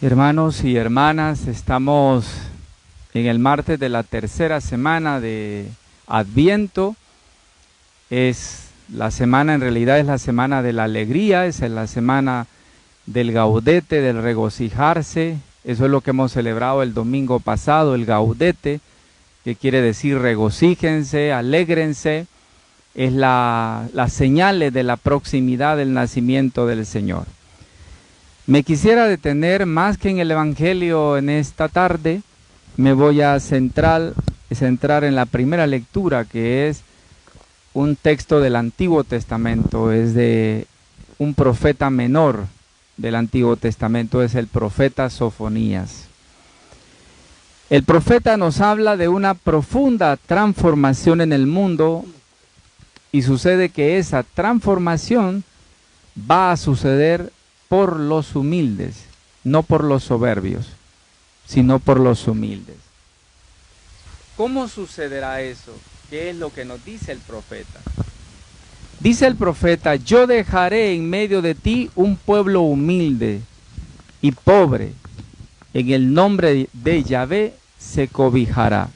Hermanos y hermanas, estamos en el martes de la tercera semana de Adviento. Es la semana, en realidad es la semana de la alegría, es la semana del gaudete, del regocijarse. Eso es lo que hemos celebrado el domingo pasado, el gaudete, que quiere decir regocíjense, alégrense. Es las señales de la proximidad del nacimiento del Señor. Me quisiera detener más que en el Evangelio en esta tarde. Me voy a centrar en la primera lectura, que es un texto del Antiguo Testamento. Es de un profeta menor del Antiguo Testamento, es el profeta Sofonías. El profeta nos habla de una profunda transformación en el mundo, y sucede que esa transformación va a suceder por los humildes, no por los soberbios, sino por los humildes. ¿Cómo sucederá eso? ¿Qué es lo que nos dice el profeta? Dice el profeta: yo dejaré en medio de ti un pueblo humilde y pobre, en el nombre de Yahvé se cobijará.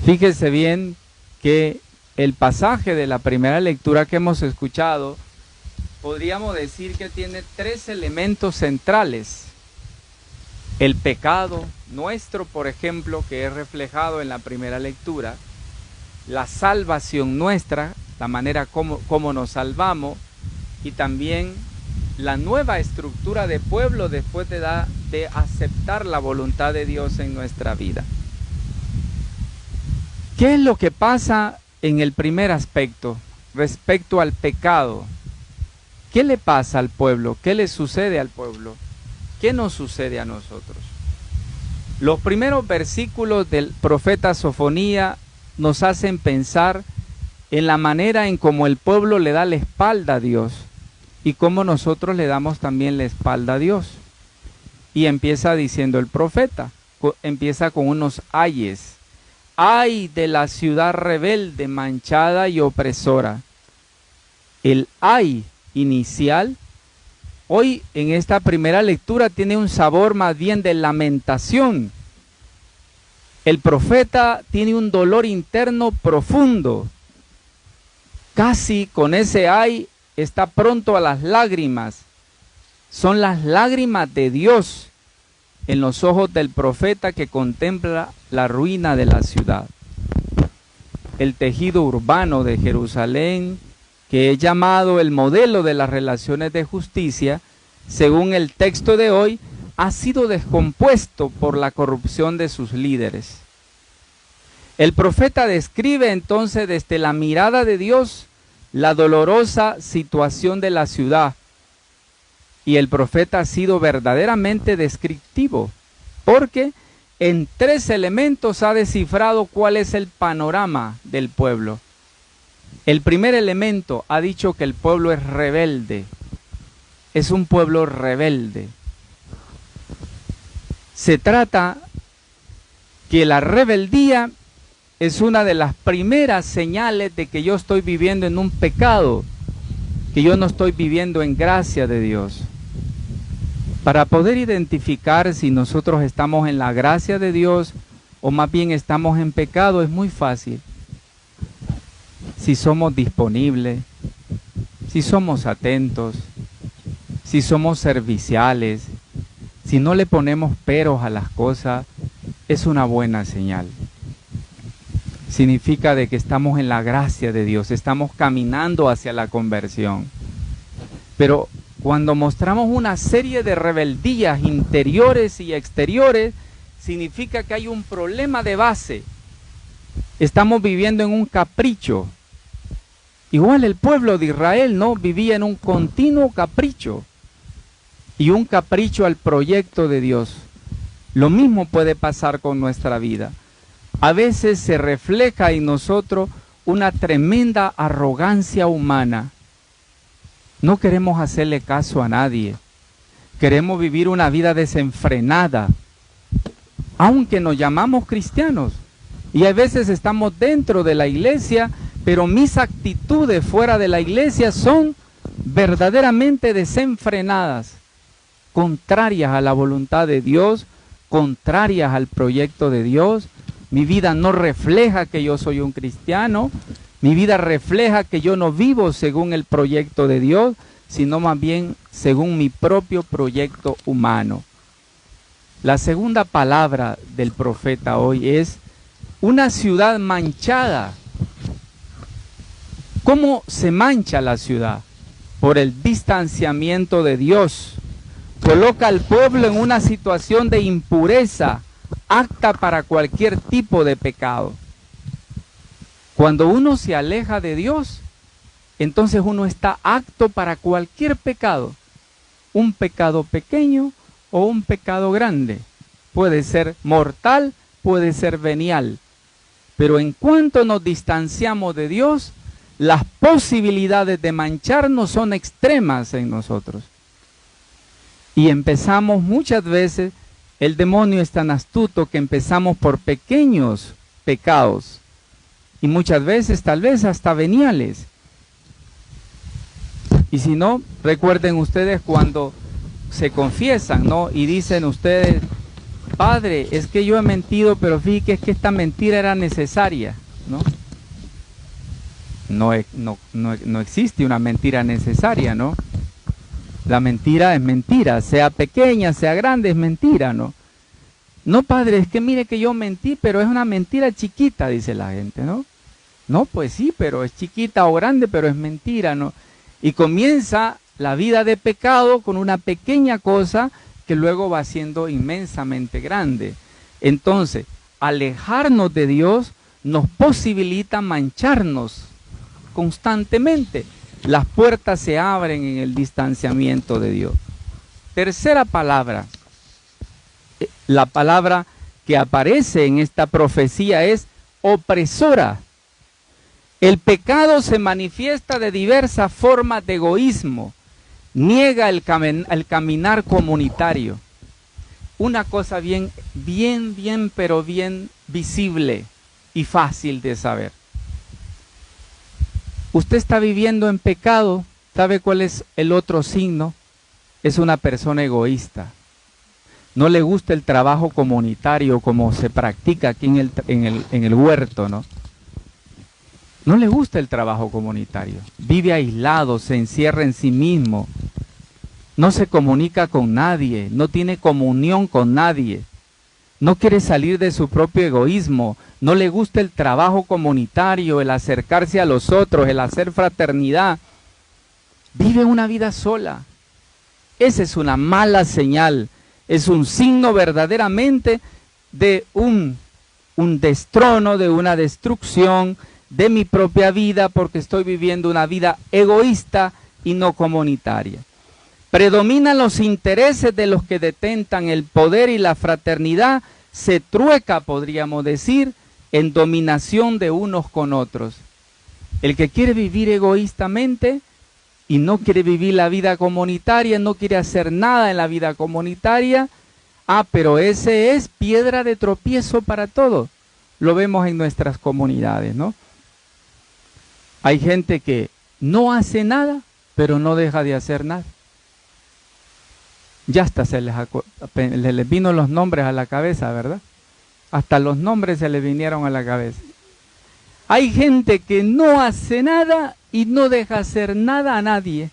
Fíjese bien que el pasaje de la primera lectura que hemos escuchado, podríamos decir que tiene tres elementos centrales. El pecado nuestro, por ejemplo, que es reflejado en la primera lectura. La salvación nuestra, la manera como nos salvamos. Y también la nueva estructura de pueblo después de aceptar la voluntad de Dios en nuestra vida. ¿Qué es lo que pasa en el primer aspecto, respecto al pecado? ¿Qué le pasa al pueblo? ¿Qué le sucede al pueblo? ¿Qué nos sucede a nosotros? Los primeros versículos del profeta Sofonías nos hacen pensar en la manera en cómo el pueblo le da la espalda a Dios y cómo nosotros le damos también la espalda a Dios. Y empieza diciendo el profeta, empieza con unos ayes. Ay de la ciudad rebelde, manchada y opresora. El ay inicial, hoy en esta primera lectura, tiene un sabor más bien de lamentación. El profeta tiene un dolor interno profundo. Casi con ese ay está pronto a las lágrimas. Son las lágrimas de Dios en los ojos del profeta que contempla la ruina de la ciudad. El tejido urbano de Jerusalén, que es llamado el modelo de las relaciones de justicia, según el texto de hoy, ha sido descompuesto por la corrupción de sus líderes. El profeta describe entonces desde la mirada de Dios la dolorosa situación de la ciudad, y el profeta ha sido verdaderamente descriptivo, porque en tres elementos ha descifrado cuál es el panorama del pueblo. El primer elemento ha dicho que el pueblo es rebelde, es un pueblo rebelde. Se trata que la rebeldía es una de las primeras señales de que yo estoy viviendo en un pecado, que yo no estoy viviendo en gracia de Dios. Para poder identificar si nosotros estamos en la gracia de Dios o más bien estamos en pecado es muy fácil. Si somos disponibles, si somos atentos, si somos serviciales, si no le ponemos peros a las cosas, es una buena señal. Significa de que estamos en la gracia de Dios, estamos caminando hacia la conversión. Pero cuando mostramos una serie de rebeldías interiores y exteriores, significa que hay un problema de base. Estamos viviendo en un capricho. Igual el pueblo de Israel, ¿no? Vivía en un continuo capricho. Y un capricho al proyecto de Dios. Lo mismo puede pasar con nuestra vida. A veces se refleja en nosotros una tremenda arrogancia humana. No queremos hacerle caso a nadie. Queremos vivir una vida desenfrenada. Aunque nos llamamos cristianos. Y a veces estamos dentro de la iglesia, pero mis actitudes fuera de la iglesia son verdaderamente desenfrenadas. contrarias a la voluntad de Dios, contrarias al proyecto de Dios. Mi vida no refleja que yo soy un cristiano. Mi vida refleja que yo no vivo según el proyecto de Dios, sino más bien según mi propio proyecto humano. La segunda palabra del profeta hoy es una ciudad manchada. ¿Cómo se mancha la ciudad? Por el distanciamiento de Dios. Coloca al pueblo en una situación de impureza, apta para cualquier tipo de pecado. Cuando uno se aleja de Dios, entonces uno está apto para cualquier pecado. Un pecado pequeño o un pecado grande. Puede ser mortal, puede ser venial. Pero en cuanto nos distanciamos de Dios, las posibilidades de mancharnos son extremas en nosotros. Y empezamos muchas veces, el demonio es tan astuto que empezamos por pequeños pecados. Y muchas veces, tal vez hasta veniales. Y si no, recuerden ustedes cuando se confiesan, ¿no? Y dicen ustedes, Padre, es que yo he mentido, pero fíjate que es que esta mentira era necesaria, ¿no? No existe una mentira necesaria, ¿no? La mentira es mentira, sea pequeña, sea grande, es mentira, ¿no? No, Padre, es que mire que yo mentí, pero es una mentira chiquita, dice la gente, ¿no? No, pues sí, pero es chiquita o grande, pero es mentira, ¿no? Y comienza la vida de pecado con una pequeña cosa que luego va siendo inmensamente grande. Entonces, alejarnos de Dios nos posibilita mancharnos constantemente. Las puertas se abren en el distanciamiento de Dios. Tercera palabra. La palabra que aparece en esta profecía es opresora. El pecado se manifiesta de diversas formas de egoísmo. Niega el caminar comunitario. Una cosa bien visible y fácil de saber. Usted está viviendo en pecado, ¿sabe cuál es el otro signo? Es una persona egoísta. No le gusta el trabajo comunitario como se practica aquí en el huerto, ¿no? No le gusta el trabajo comunitario. Vive aislado, se encierra en sí mismo. No se comunica con nadie, no tiene comunión con nadie. No quiere salir de su propio egoísmo. No le gusta el trabajo comunitario, el acercarse a los otros, el hacer fraternidad. Vive una vida sola. Esa es una mala señal. Es un signo verdaderamente de un destrono, de una destrucción de mi propia vida, porque estoy viviendo una vida egoísta y no comunitaria. Predominan los intereses de los que detentan el poder y la fraternidad se trueca, podríamos decir, en dominación de unos con otros. El que quiere vivir egoístamente y no quiere vivir la vida comunitaria, no quiere hacer nada en la vida comunitaria, pero ese es piedra de tropiezo para todos. Lo vemos en nuestras comunidades, ¿no? Hay gente que no hace nada, pero no deja de hacer nada. Ya hasta se les vino los nombres a la cabeza, ¿verdad? Hasta los nombres se les vinieron a la cabeza. Hay gente que no hace nada y no deja hacer nada a nadie,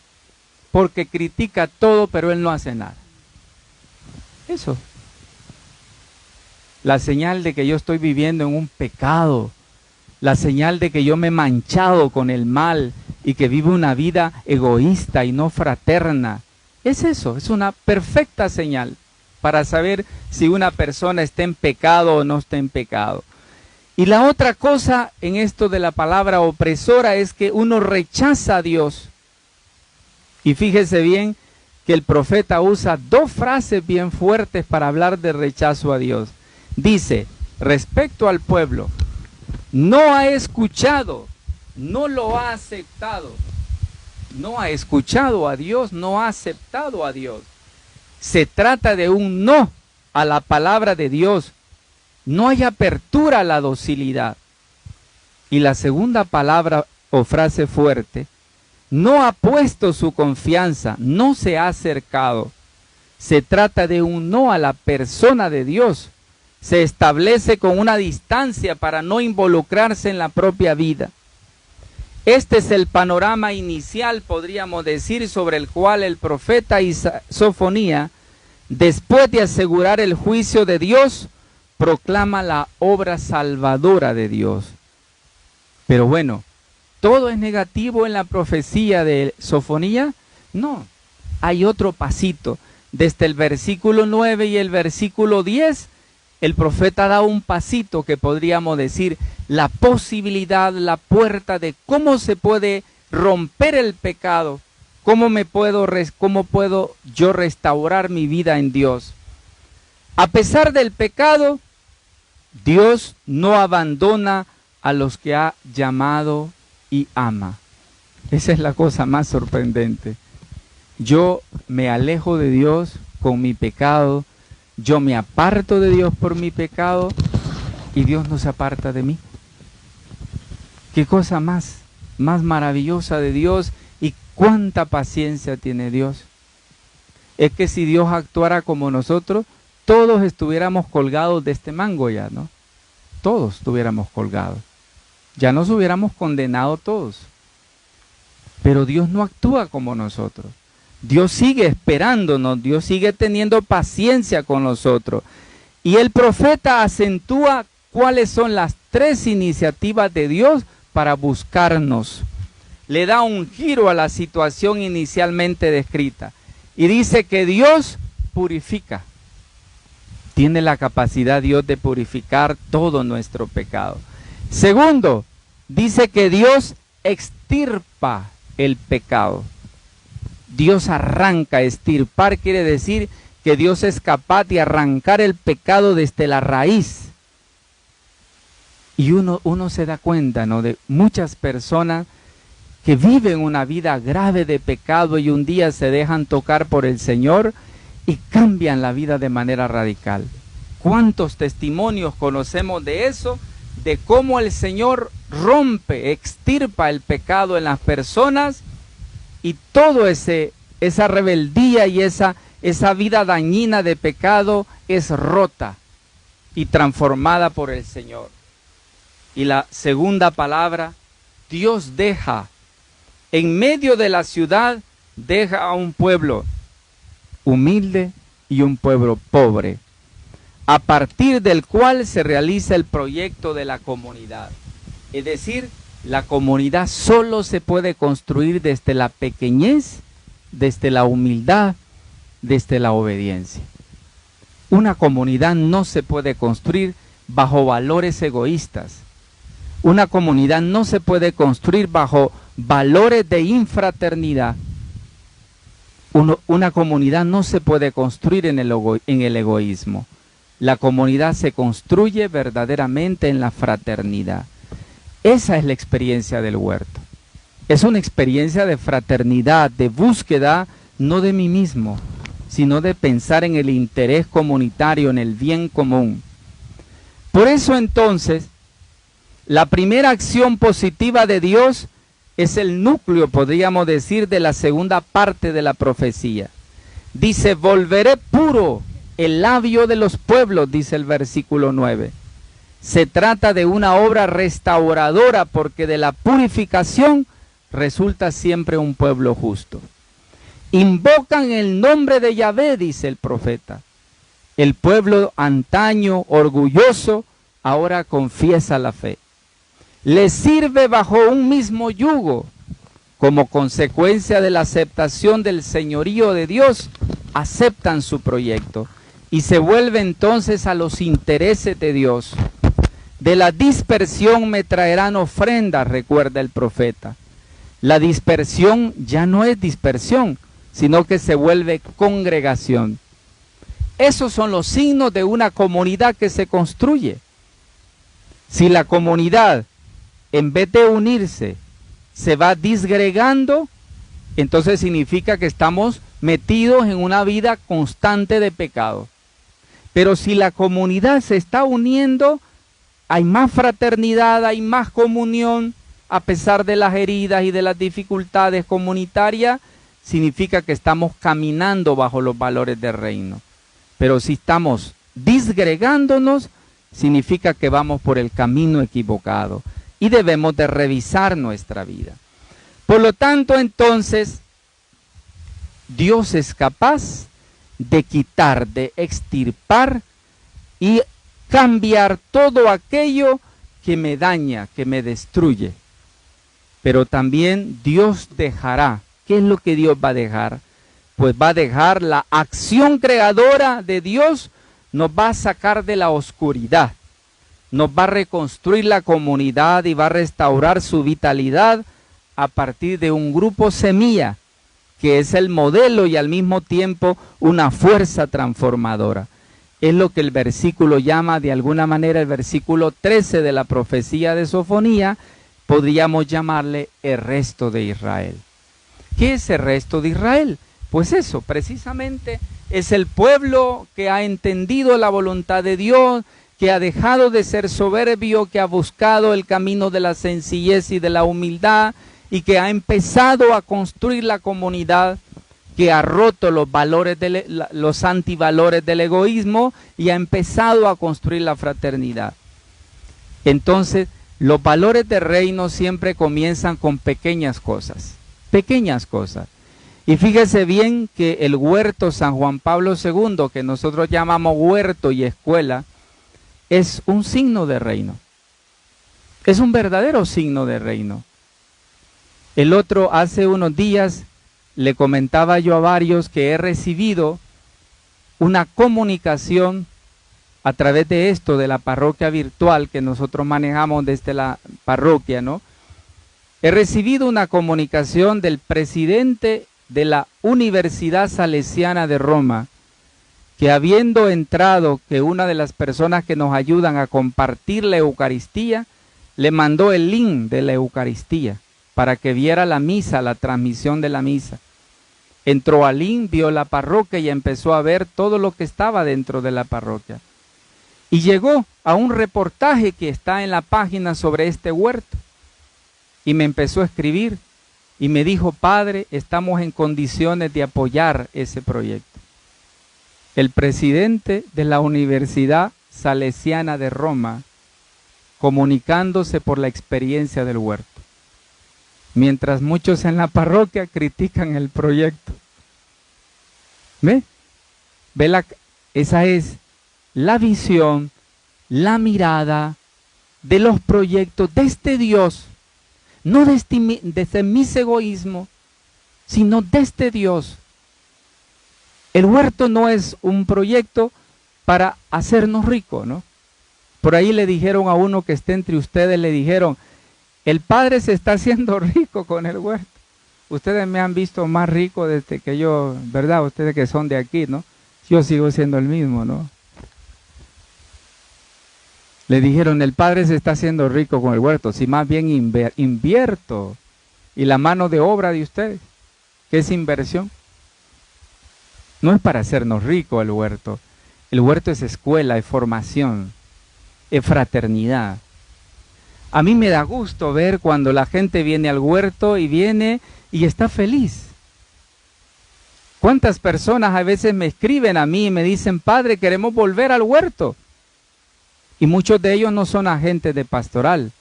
porque critica todo, pero él no hace nada. Eso. La señal de que yo estoy viviendo en un pecado, la señal de que yo me he manchado con el mal y que vivo una vida egoísta y no fraterna. Es eso, es una perfecta señal para saber si una persona está en pecado o no está en pecado. Y la otra cosa en esto de la palabra opresora es que uno rechaza a Dios. Y fíjese bien que el profeta usa dos frases bien fuertes para hablar de rechazo a Dios. Dice, respecto al pueblo, no ha escuchado, no lo ha aceptado. No ha escuchado a Dios, no ha aceptado a Dios. Se trata de un no a la palabra de Dios. No hay apertura a la docilidad. Y la segunda palabra o frase fuerte, no ha puesto su confianza, no se ha acercado. Se trata de un no a la persona de Dios. Se establece con una distancia para no involucrarse en la propia vida. Este es el panorama inicial, podríamos decir, sobre el cual el profeta Sofonía, después de asegurar el juicio de Dios, proclama la obra salvadora de Dios. Pero bueno, ¿todo es negativo en la profecía de Sofonía? No, hay otro pasito. Desde el versículo 9 y el versículo 10, el profeta da un pasito que podríamos decir la posibilidad, la puerta de cómo se puede romper el pecado, cómo puedo yo restaurar mi vida en Dios. A pesar del pecado, Dios no abandona a los que ha llamado y ama. Esa es la cosa más sorprendente. Yo me alejo de Dios con mi pecado, yo me aparto de Dios por mi pecado y Dios no se aparta de mí. Qué cosa más maravillosa de Dios y cuánta paciencia tiene Dios. Es que si Dios actuara como nosotros, todos estuviéramos colgados de este mango ya, ¿no? Todos estuviéramos colgados. Ya nos hubiéramos condenado todos. Pero Dios no actúa como nosotros. Dios sigue esperándonos, Dios sigue teniendo paciencia con nosotros. Y el profeta acentúa cuáles son las tres iniciativas de Dios para buscarnos. Le da un giro a la situación inicialmente descrita. Y dice que Dios purifica. Tiene la capacidad Dios de purificar todo nuestro pecado. Segundo, dice que Dios extirpa el pecado. Dios arranca, extirpar quiere decir que Dios es capaz de arrancar el pecado desde la raíz. Y uno se da cuenta, ¿no?, de muchas personas que viven una vida grave de pecado y un día se dejan tocar por el Señor y cambian la vida de manera radical. ¿Cuántos testimonios conocemos de eso? De cómo el Señor rompe, extirpa el pecado en las personas y todo esa rebeldía y esa vida dañina de pecado es rota y transformada por el Señor. Y la segunda palabra, Dios deja, en medio de la ciudad, deja a un pueblo humilde y un pueblo pobre, a partir del cual se realiza el proyecto de la comunidad. Es decir, la comunidad solo se puede construir desde la pequeñez, desde la humildad, desde la obediencia. Una comunidad no se puede construir bajo valores egoístas. Una comunidad no se puede construir bajo valores de infraternidad. Una comunidad no se puede construir en el egoísmo. La comunidad se construye verdaderamente en la fraternidad. Esa es la experiencia del huerto. Es una experiencia de fraternidad, de búsqueda, no de mí mismo, sino de pensar en el interés comunitario, en el bien común. Por eso entonces, la primera acción positiva de Dios es el núcleo, podríamos decir, de la segunda parte de la profecía. Dice, volveré puro el labio de los pueblos, dice el versículo 9. Se trata de una obra restauradora porque de la purificación resulta siempre un pueblo justo. Invocan el nombre de Yahvé, dice el profeta. El pueblo antaño, orgulloso, ahora confiesa la fe. Les sirve bajo un mismo yugo. Como consecuencia de la aceptación del señorío de Dios, aceptan su proyecto y se vuelve entonces a los intereses de Dios. De la dispersión me traerán ofrendas, recuerda el profeta. La dispersión ya no es dispersión, sino que se vuelve congregación. Esos son los signos de una comunidad que se construye. Si la comunidad, en vez de unirse, se va disgregando, entonces significa que estamos metidos en una vida constante de pecado. Pero si la comunidad se está uniendo, hay más fraternidad, hay más comunión, a pesar de las heridas y de las dificultades comunitarias, significa que estamos caminando bajo los valores del reino. Pero si estamos disgregándonos, significa que vamos por el camino equivocado y debemos de revisar nuestra vida. Por lo tanto, entonces, Dios es capaz de quitar, de extirpar y cambiar todo aquello que me daña, que me destruye. Pero también Dios dejará. ¿Qué es lo que Dios va a dejar? Pues va a dejar la acción creadora de Dios, nos va a sacar de la oscuridad, nos va a reconstruir la comunidad y va a restaurar su vitalidad a partir de un grupo semilla, que es el modelo y al mismo tiempo una fuerza transformadora. Es lo que el versículo llama, de alguna manera, el versículo 13 de la profecía de Sofonía, podríamos llamarle el resto de Israel. ¿Qué es el resto de Israel? Pues eso, precisamente, es el pueblo que ha entendido la voluntad de Dios, que ha dejado de ser soberbio, que ha buscado el camino de la sencillez y de la humildad, y que ha empezado a construir la comunidad, que ha roto los valores los antivalores del egoísmo y ha empezado a construir la fraternidad. Entonces, los valores del reino siempre comienzan con pequeñas cosas. Y fíjese bien que el huerto San Juan Pablo II, que nosotros llamamos huerto y escuela, es un signo de reino. Es un verdadero signo de reino. Hace unos días, le comentaba yo a varios que he recibido una comunicación a través de esto, de la parroquia virtual que nosotros manejamos desde la parroquia, ¿no? He recibido una comunicación del presidente de la Universidad Salesiana de Roma, que habiendo entrado, que una de las personas que nos ayudan a compartir la Eucaristía, le mandó el link de la Eucaristía para que viera la misa, la transmisión de la misa. Entró al link, vio la parroquia y empezó a ver todo lo que estaba dentro de la parroquia. Y llegó a un reportaje que está en la página sobre este huerto. Y me empezó a escribir y me dijo: padre, estamos en condiciones de apoyar ese proyecto. El presidente de la Universidad Salesiana de Roma, comunicándose por la experiencia del huerto. Mientras muchos en la parroquia critican el proyecto. ¿Ve? Esa es la visión, la mirada de los proyectos de este Dios. No desde mis egoísmos, sino de este Dios. El huerto no es un proyecto para hacernos ricos, ¿no? Por ahí le dijeron a uno que esté entre ustedes, le dijeron: el padre se está haciendo rico con el huerto. Ustedes me han visto más rico desde que yo, ¿verdad? Ustedes que son de aquí, ¿no? Yo sigo siendo el mismo, ¿no? Le dijeron: el padre se está haciendo rico con el huerto. Si más bien invierto. Y la mano de obra de ustedes, ¿qué es inversión? No es para hacernos ricos el huerto. El huerto es escuela, es formación, es fraternidad. A mí me da gusto ver cuando la gente viene al huerto y viene y está feliz. ¿Cuántas personas a veces me escriben a mí y me dicen: padre, queremos volver al huerto? Y muchos de ellos no son agentes de pastoral,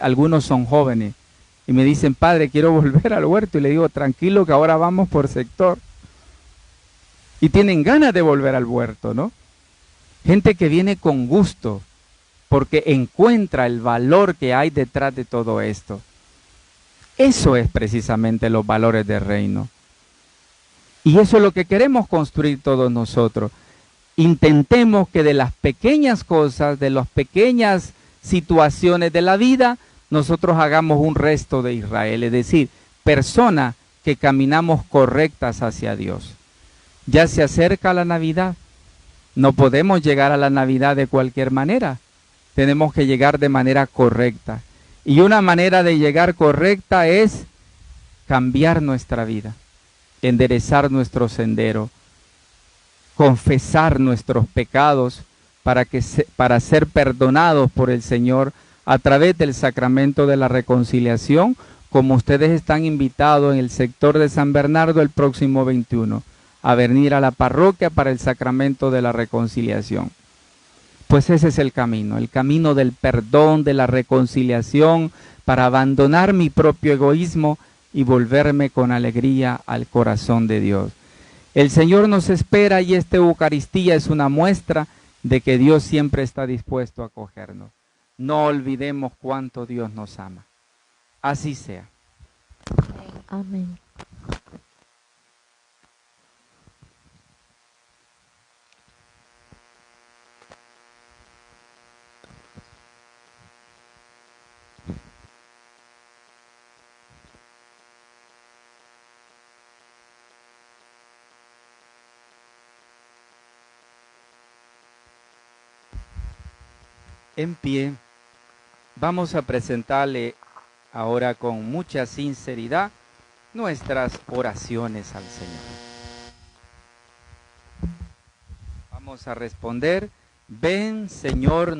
algunos son jóvenes. Y me dicen: padre, quiero volver al huerto. Y le digo: tranquilo, que ahora vamos por sector. Y tienen ganas de volver al huerto, ¿no? Gente que viene con gusto, porque encuentra el valor que hay detrás de todo esto. Eso es precisamente los valores del reino. Y eso es lo que queremos construir todos nosotros. Intentemos que de las pequeñas cosas, de las pequeñas situaciones de la vida, nosotros hagamos un resto de Israel, es decir, personas que caminamos correctas hacia Dios. Ya se acerca la Navidad. No podemos llegar a la Navidad de cualquier manera. Tenemos que llegar de manera correcta. Y una manera de llegar correcta es cambiar nuestra vida, enderezar nuestro sendero, confesar nuestros pecados para ser perdonados por el Señor a través del sacramento de la reconciliación como ustedes están invitados en el sector de San Bernardo el próximo 21 a venir a la parroquia para el sacramento de la reconciliación. Pues ese es el camino del perdón, de la reconciliación, para abandonar mi propio egoísmo y volverme con alegría al corazón de Dios. El Señor nos espera y esta Eucaristía es una muestra de que Dios siempre está dispuesto a acogernos. No olvidemos cuánto Dios nos ama. Así sea. Amén. En pie, vamos a presentarle ahora con mucha sinceridad nuestras oraciones al Señor. Vamos a responder: ven, Señor.